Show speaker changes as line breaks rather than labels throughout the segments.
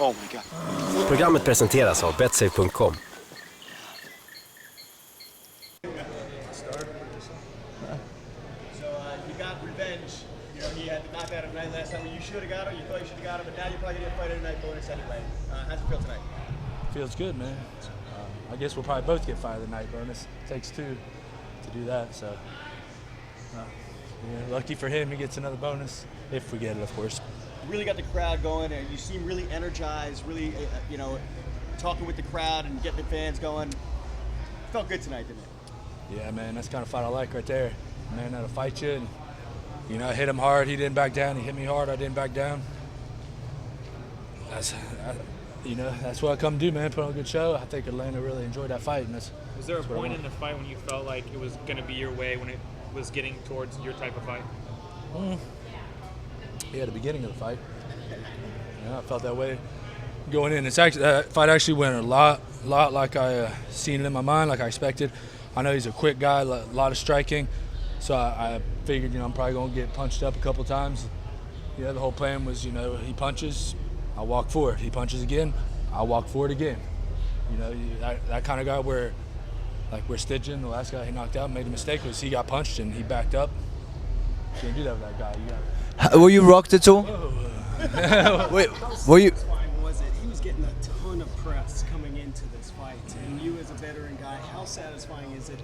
Oh my God.
Programmet presenteras av betsafe.com.
He had to knock out him tonight last time. You should have got him. You thought you should have got him, but now you're probably going to fight it tonight bonus anyway. How's it feel tonight?
Feels good, man. I guess we'll probably both get fight of the night bonus. Takes two to do that, so lucky for him, he gets another bonus if we get it, of course.
Really got the crowd going, and you seem really energized. Really, talking with the crowd and getting the fans going. Felt good tonight, didn't it?
Yeah, man, that's the kind of fight I like right there. Man that'll fight you. And, I hit him hard. He didn't back down. He hit me hard. I didn't back down. That's what I come to do, man. Put on a good show. I think Atlanta really enjoyed that fight. And
was there a point in the fight when you felt like it was going to be your way, when it was getting towards your type of fight?
Yeah, the beginning of the fight. I felt that way going in. It's actually that fight actually went a lot like I seen it in my mind, like I expected. I know he's a quick guy, a lot of striking. So I figured, I'm probably going to get punched up a couple times. The whole plan was, he punches, I walk forward. He punches again, I walk forward again. That kind of guy where Stitchin, the last guy he knocked out, made a mistake was he got punched and he backed up. You can't do that with that guy.
Were you rocked at all?
Wait, were you? Was it? He was getting a ton of press coming into this fight, and you as a veteran guy, how satisfying is it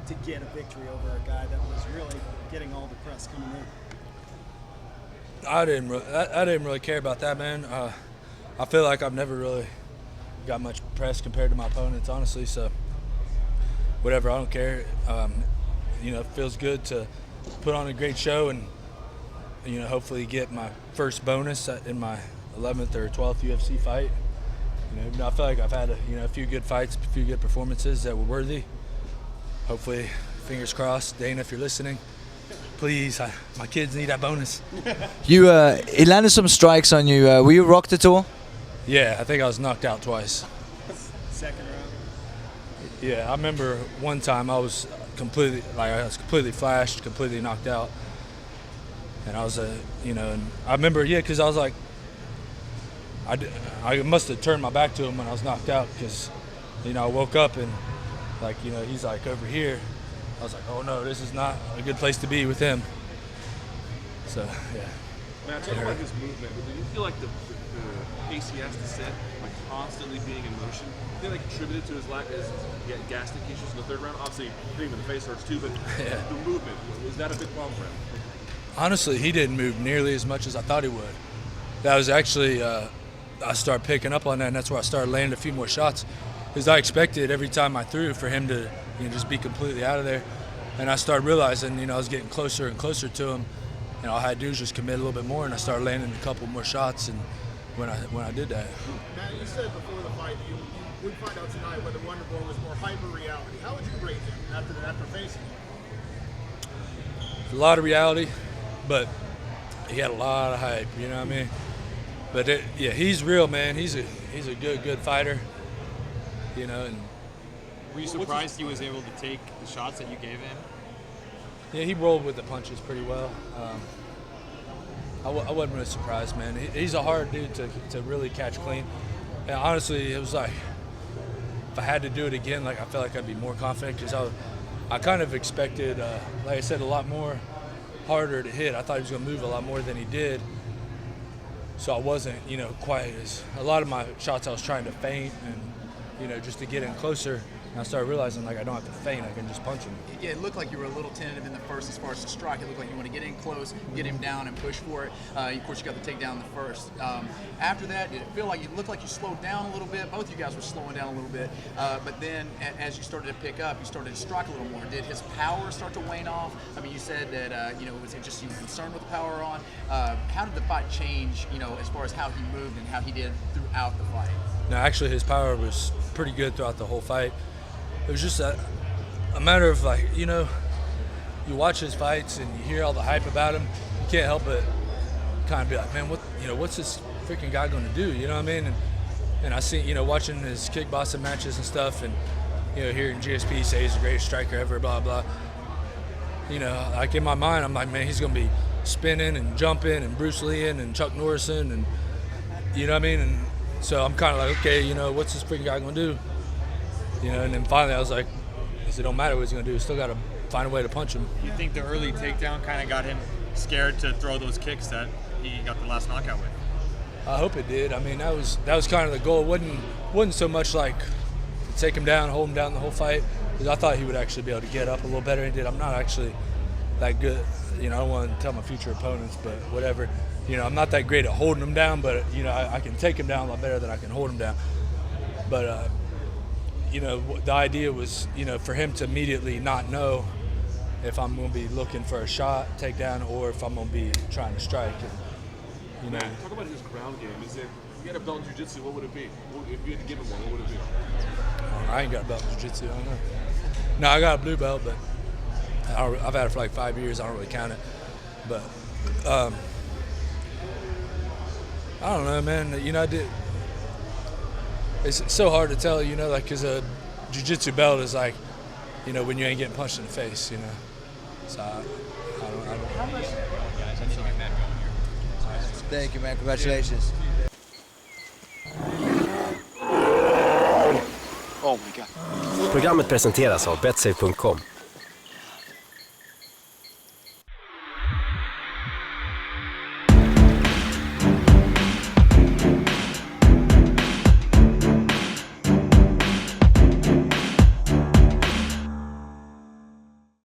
to get a victory over a guy that was really getting all the press coming in?
I didn't really care about that, man. I feel like I've never really got much press compared to my opponents, honestly. So whatever, I don't care. It feels good to put on a great show and hopefully get my first bonus in my 11th or 12th UFC fight. I feel like I've had a few good fights, a few good performances that were worthy. Hopefully, fingers crossed, Dana, if you're listening, please, my kids need that bonus.
He landed some strikes on you. Were you rocked at all?
Yeah, I think I was knocked out twice.
Second round?
Yeah, I remember one time I was completely flashed, completely knocked out. And I was, and I remember, because I was like, I must have turned my back to him when I was knocked out because, I woke up and, he's like over here. I was like, oh no, this is not a good place to be with him. So, yeah.
Matt, talk about his movement. Do you feel like the pace he has to set, constantly being in motion, do you think that contributed to his gastric issues in the third round? Obviously, hitting him in the face hurts too, but the movement, was that a big problem for him?
Honestly, he didn't move nearly as much as I thought he would. That was actually, I started picking up on that, and that's where I started landing a few more shots. Because I expected every time I threw for him to just be completely out of there. And I started realizing, I was getting closer and closer to him. And all I had to do was just commit a little bit more, and I started landing a couple more shots. And when I did that.
Matt, you said before the fight that we'd find out tonight whether Wonderboy was more hyper reality. How would you rate him after facing him?
A lot of reality, but he had a lot of hype. You know what I mean? But he's real, man. He's a good fighter. And
were you surprised he was able to take the shots that you gave him?
Yeah, he rolled with the punches pretty well. I wasn't really surprised, man. He's a hard dude to really catch clean. And honestly, it was like if I had to do it again, I felt like I'd be more confident because I kind of expected, like I said, a lot more harder to hit. I thought he was going to move a lot more than he did. So I wasn't, quite as a lot of my shots I was trying to feint and, just to get in closer. And I started realizing, I don't have to feint, I can just punch him.
Yeah, it looked like you were a little tentative in the first as far as the strike. It looked like you want to get in close, get him down, and push for it. Of course, you got the takedown in the first. After that, did it feel like it looked like you slowed down a little bit? Both you guys were slowing down a little bit. But then, as you started to pick up, you started to strike a little more. Did his power start to wane off? I mean, you said that, was it just you were concerned with the power on? How did the fight change, as far as how he moved and how he did throughout the fight?
No, actually, his power was pretty good throughout the whole fight. It was just a matter of you watch his fights and you hear all the hype about him. You can't help but kind of be like, man, what's this freaking guy going to do? You know what I mean? And I see, watching his kickboxing matches and stuff, and hearing GSP say he's the greatest striker ever, blah blah. In my mind, I'm like, man, he's going to be spinning and jumping and Bruce Lee and Chuck Norrison and you know what I mean. And So I'm kind of like, okay, you know, what's this freaking guy gonna do? You know, and then finally I was like, it don't matter what he's gonna do. Still got to find a way to punch him.
You think the early takedown kind of got him scared to throw those kicks that he got the last knockout with?
I hope it did. I mean, that was kind of the goal. It wasn't so much like to take him down, hold him down the whole fight, because I thought he would actually be able to get up a little better. He did. I'm not actually that good. You know, I don't want to tell my future opponents, but whatever. You know, I'm not that great at holding him down, but you know, I can take him down a lot better than I can hold him down. But you know, the idea was, you know, for him to immediately not know if I'm going to be looking for a shot, takedown, or if I'm going to be trying to strike. And, you know,
Talk about his ground game. Is it? If you had a belt in jiu-jitsu, what would it be? If you had to give him one, what would it be?
I ain't got a belt in jiu-jitsu. I don't know. No, I got a blue belt, but I've had it for like 5 years. I don't really count it. But I don't know, man. You know, it's so hard to tell, you know, like, because a jiu-jitsu belt is like, you know, when you ain't getting punched in the face, you know. So I don't.
Thank you, man. Congratulations.
Programmet presenteras av Betsay.com.